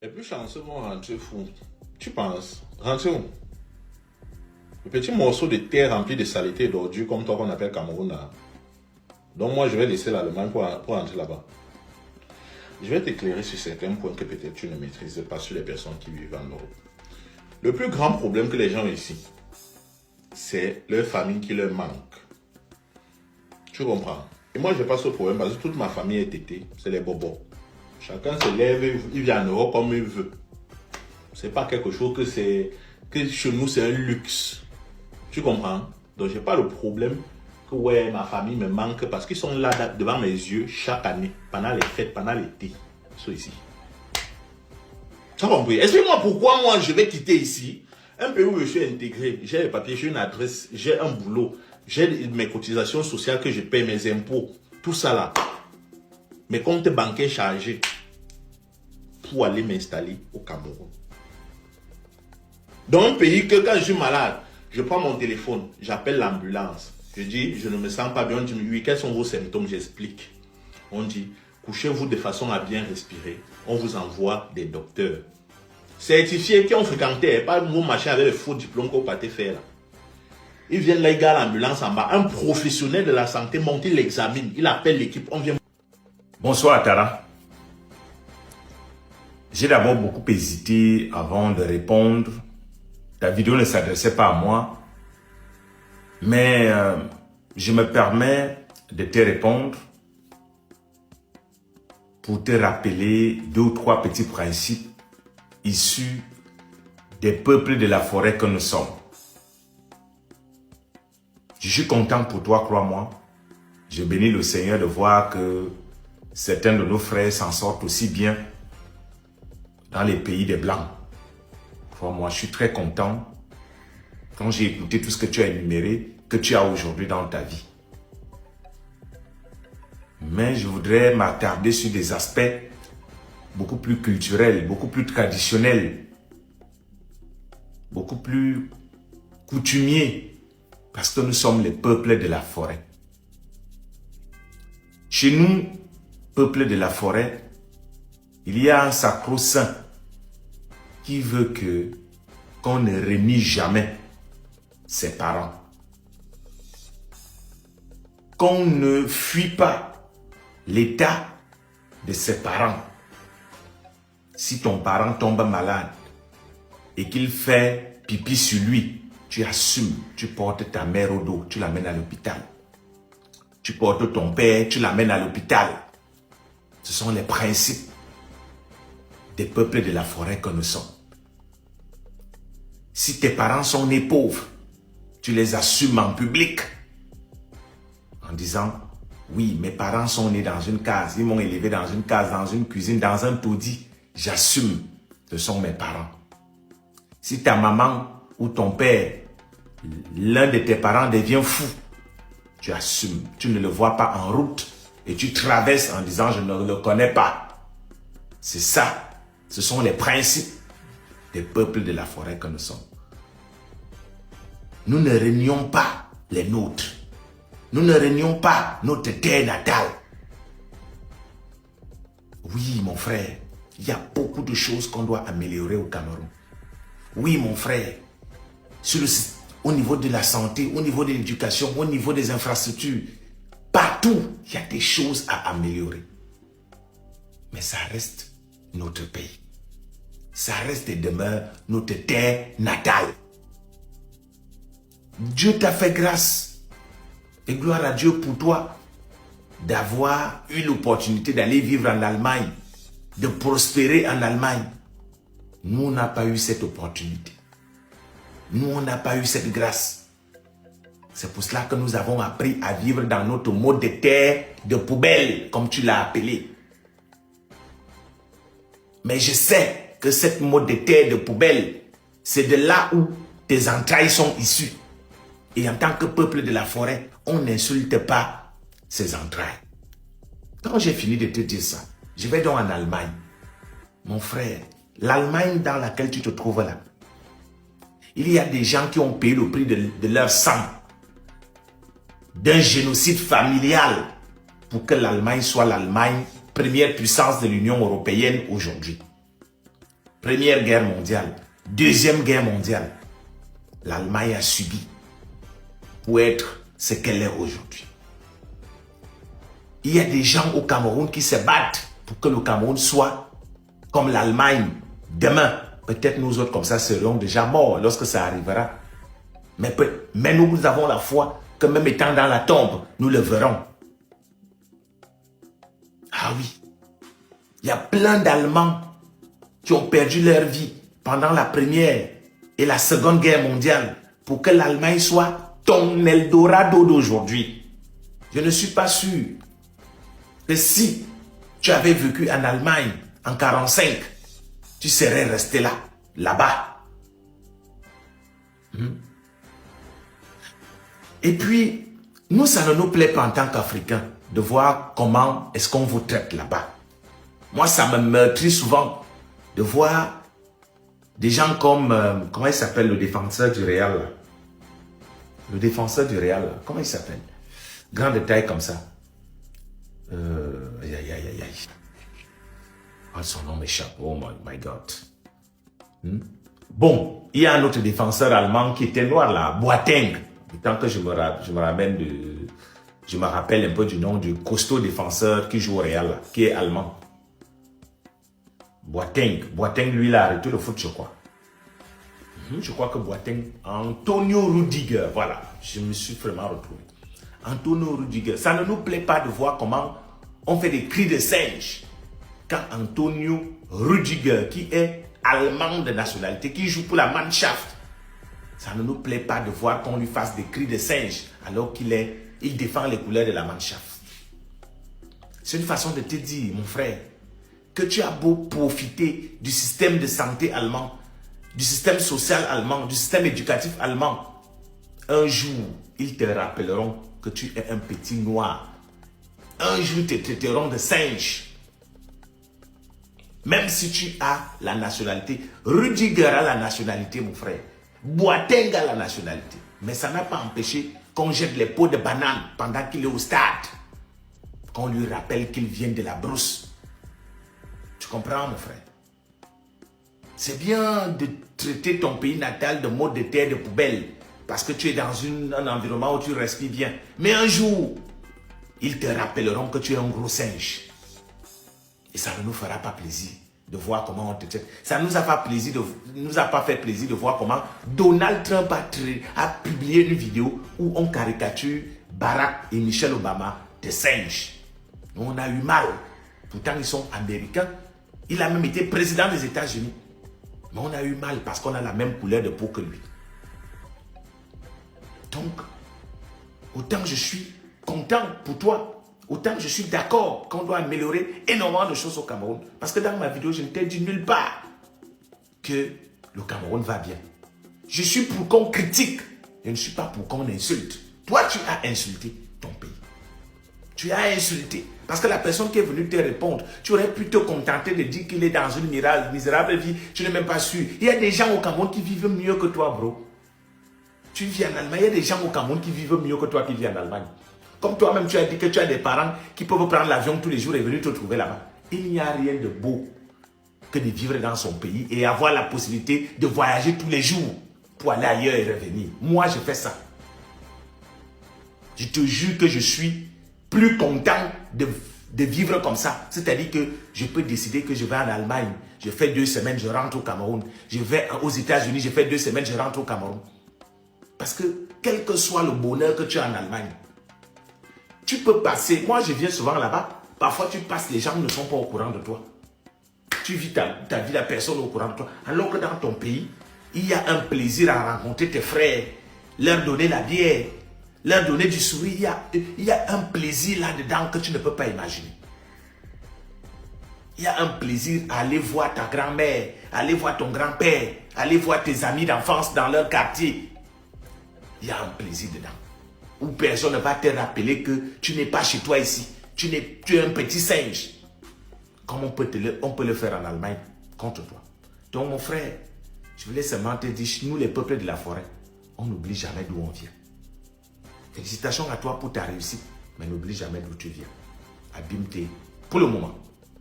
Les plus chanceux vont rentrer fous. Tu penses? Rentrer où? Le petit morceau de terre rempli de saleté et d'ordures comme toi qu'on appelle Cameroun là. Donc moi je vais laisser l'Allemagne pour rentrer là-bas. Je vais t'éclairer sur certains points que peut-être tu ne maîtrises pas sur les personnes qui vivent en Europe. Le plus grand problème que les gens ont ici, c'est leur famille qui leur manque. Tu comprends? Et moi je n'ai pas ce problème parce que toute ma famille est tétée, c'est les bobos. Chacun se lève, il vient en Europe comme il veut. C'est pas quelque chose que chez nous c'est un luxe. Tu comprends? Donc j'ai pas le problème que ouais ma famille me manque parce qu'ils sont là devant mes yeux chaque année, pendant les fêtes, pendant l'été. Ils sont ici. Tu as compris? Explique-moi pourquoi moi je vais quitter ici, un pays où je suis intégré, j'ai les papiers, j'ai une adresse, j'ai un boulot, j'ai mes cotisations sociales que je paye, mes impôts, tout ça là. Mes comptes bancaires chargés pour aller m'installer au Cameroun. Dans un pays que quand je suis malade, je prends mon téléphone, j'appelle l'ambulance. Je dis, je ne me sens pas bien. On dit, oui, quels sont vos symptômes? J'explique. On dit, couchez-vous de façon à bien respirer. On vous envoie des docteurs certifiés qui ont fréquenté, pas vos machins avec les faux diplômes qu'on partait faire là. Ils viennent là, ils gardent l'ambulance en bas. Un professionnel de la santé monte, il l'examine, il appelle l'équipe, on vient. Bonsoir Tara. J'ai d'abord beaucoup hésité avant de répondre. Ta vidéo ne s'adressait pas à moi, mais je me permets de te répondre pour te rappeler 2 ou 3 petits principes issus des peuples de la forêt que nous sommes. Je suis content pour toi, crois-moi. Je bénis le Seigneur de voir que certains de nos frères s'en sortent aussi bien dans les pays des Blancs. Crois-moi, je suis très content quand j'ai écouté tout ce que tu as énuméré, que tu as aujourd'hui dans ta vie. Mais je voudrais m'attarder sur des aspects beaucoup plus culturels, beaucoup plus traditionnels, beaucoup plus coutumiers, parce que nous sommes les peuples de la forêt. Chez nous, peuple de la forêt, il y a un sacro-saint qui veut qu'on ne renie jamais ses parents. Qu'on ne fuit pas l'état de ses parents. Si ton parent tombe malade et qu'il fait pipi sur lui, tu assumes, tu portes ta mère au dos, tu l'amènes à l'hôpital. Tu portes ton père, tu l'amènes à l'hôpital. Ce sont les principes des peuples de la forêt que nous sommes. Si tes parents sont nés pauvres, tu les assumes en public en disant, oui, mes parents sont nés dans une case, ils m'ont élevé dans une case, dans une cuisine, dans un taudis. J'assume, ce sont mes parents. Si ta maman ou ton père, l'un de tes parents devient fou, tu assumes, tu ne le vois pas en route et tu traverses en disant, je ne le connais pas. C'est ça, ce sont les principes des peuples de la forêt que nous sommes. Nous ne renions pas les nôtres. Nous ne renions pas notre terre natale. Oui, mon frère, il y a beaucoup de choses qu'on doit améliorer au Cameroun. Oui, mon frère, au niveau de la santé, au niveau de l'éducation, au niveau des infrastructures, partout, il y a des choses à améliorer. Mais ça reste notre pays. Ça reste et demeure notre terre natale. Dieu t'a fait grâce. Et gloire à Dieu pour toi d'avoir eu l'opportunité d'aller vivre en Allemagne, de prospérer en Allemagne. Nous, on n'a pas eu cette opportunité. Nous, on n'a pas eu cette grâce. C'est pour cela que nous avons appris à vivre dans notre mode de terre de poubelle, comme tu l'as appelé. Mais je sais que cette mode de terre de poubelle, c'est de là où tes entrailles sont issues. Et en tant que peuple de la forêt, on n'insulte pas ses entrailles. Quand j'ai fini de te dire ça, je vais donc en Allemagne. Mon frère, l'Allemagne dans laquelle tu te trouves là, il y a des gens qui ont payé le prix de leur sang, d'un génocide familial, pour que l'Allemagne soit l'Allemagne, première puissance de l'Union européenne aujourd'hui. Première guerre mondiale, Deuxième guerre mondiale, l'Allemagne a subi pour être ce qu'elle est aujourd'hui. Il y a des gens au Cameroun qui se battent pour que le Cameroun soit comme l'Allemagne demain. Peut-être nous autres comme ça serons déjà morts lorsque ça arrivera. Mais nous avons la foi que même étant dans la tombe, nous le verrons. Ah oui, il y a plein d'Allemands qui ont perdu leur vie pendant la Première et la Seconde Guerre mondiale pour que l'Allemagne soit ton Eldorado d'aujourd'hui. Je ne suis pas sûr que si tu avais vécu en Allemagne en 1945, tu serais resté là-bas. Et puis, nous, ça ne nous plaît pas en tant qu'Africains de voir comment est-ce qu'on vous traite là-bas. Moi, ça me meurtrit souvent de voir des gens comme, comment il s'appelle le défenseur du Real là? Le défenseur du Real, là, comment il s'appelle? Grand détail comme ça. Oh, son nom m'échappe. Oh my God. Bon, il y a un autre défenseur allemand qui était noir là, Boateng. Tant que je me rappelle un peu du nom du costaud défenseur qui joue au Real, là, qui est allemand. Boateng, lui, il a arrêté le foot, je crois. Je crois que Boateng, Antonio Rudiger, voilà, je me suis vraiment retrouvé. Antonio Rudiger, ça ne nous plaît pas de voir comment on fait des cris de singe quand Antonio Rudiger, qui est allemand de nationalité, qui joue pour la Mannschaft, ça ne nous plaît pas de voir qu'on lui fasse des cris de singe alors il défend les couleurs de la Mannschaft. C'est une façon de te dire, mon frère, que tu as beau profiter du système de santé allemand, du système social allemand, du système éducatif allemand, un jour, ils te rappelleront que tu es un petit noir. Un jour, ils te traiteront de singe. Même si tu as la nationalité, Rudiger a la nationalité, mon frère. Boateng a la nationalité. Mais ça n'a pas empêché qu'on jette les pots de banane pendant qu'il est au stade. Qu'on lui rappelle qu'il vient de la brousse. Tu comprends, mon frère? C'est bien de traiter ton pays natal de mode de terre de poubelle parce que tu es dans un environnement où tu respires bien. Mais un jour, ils te rappelleront que tu es un gros singe. Et ça ne nous fera pas plaisir de voir comment on te traite. Ça ne nous a pas fait plaisir de voir comment Donald Trump a publié une vidéo où on caricature Barack et Michelle Obama de singes. On a eu mal. Pourtant, ils sont américains. Il a même été président des États-Unis. Mais on a eu mal parce qu'on a la même couleur de peau que lui. Donc, autant je suis content pour toi, autant je suis d'accord qu'on doit améliorer énormément de choses au Cameroun. Parce que dans ma vidéo, je ne t'ai dit nulle part que le Cameroun va bien. Je suis pour qu'on critique, je ne suis pas pour qu'on insulte. Toi, tu as insulté ton pays. Tu as insulté. Parce que la personne qui est venue te répondre, tu aurais pu te contenter de dire qu'il est dans une misérable vie. Tu n'es même pas sûr. Il y a des gens au Cameroun qui vivent mieux que toi, bro. Tu vis en Allemagne. Il y a des gens au Cameroun qui vivent mieux que toi qui vis en Allemagne. Comme toi-même, tu as dit que tu as des parents qui peuvent prendre l'avion tous les jours et venir te trouver là-bas. Il n'y a rien de beau que de vivre dans son pays et avoir la possibilité de voyager tous les jours pour aller ailleurs et revenir. Moi, je fais ça. Je te jure que je suis plus content de vivre comme ça. C'est-à-dire que je peux décider que je vais en Allemagne, je fais 2 semaines, je rentre au Cameroun. Je vais aux États-Unis, je fais 2 semaines, je rentre au Cameroun. Parce que quel que soit le bonheur que tu as en Allemagne, tu peux passer. Moi, je viens souvent là-bas. Parfois, tu passes, les gens ne sont pas au courant de toi. Tu vis ta vie, la personne est au courant de toi. Alors que dans ton pays, il y a un plaisir à rencontrer tes frères, leur donner la bière, leur donner du sourire. Il y a un plaisir là-dedans que tu ne peux pas imaginer. Il y a un plaisir à aller voir ta grand-mère, aller voir ton grand-père, aller voir tes amis d'enfance dans leur quartier. Il y a un plaisir dedans. Où personne ne va te rappeler que tu n'es pas chez toi ici. Tu es un petit singe. Comme on peut le faire en Allemagne contre toi. Donc mon frère, je voulais seulement te dire, nous les peuples de la forêt, on n'oublie jamais d'où on vient. Félicitations à toi pour ta réussite, mais n'oublie jamais d'où tu viens. Abimte pour le moment.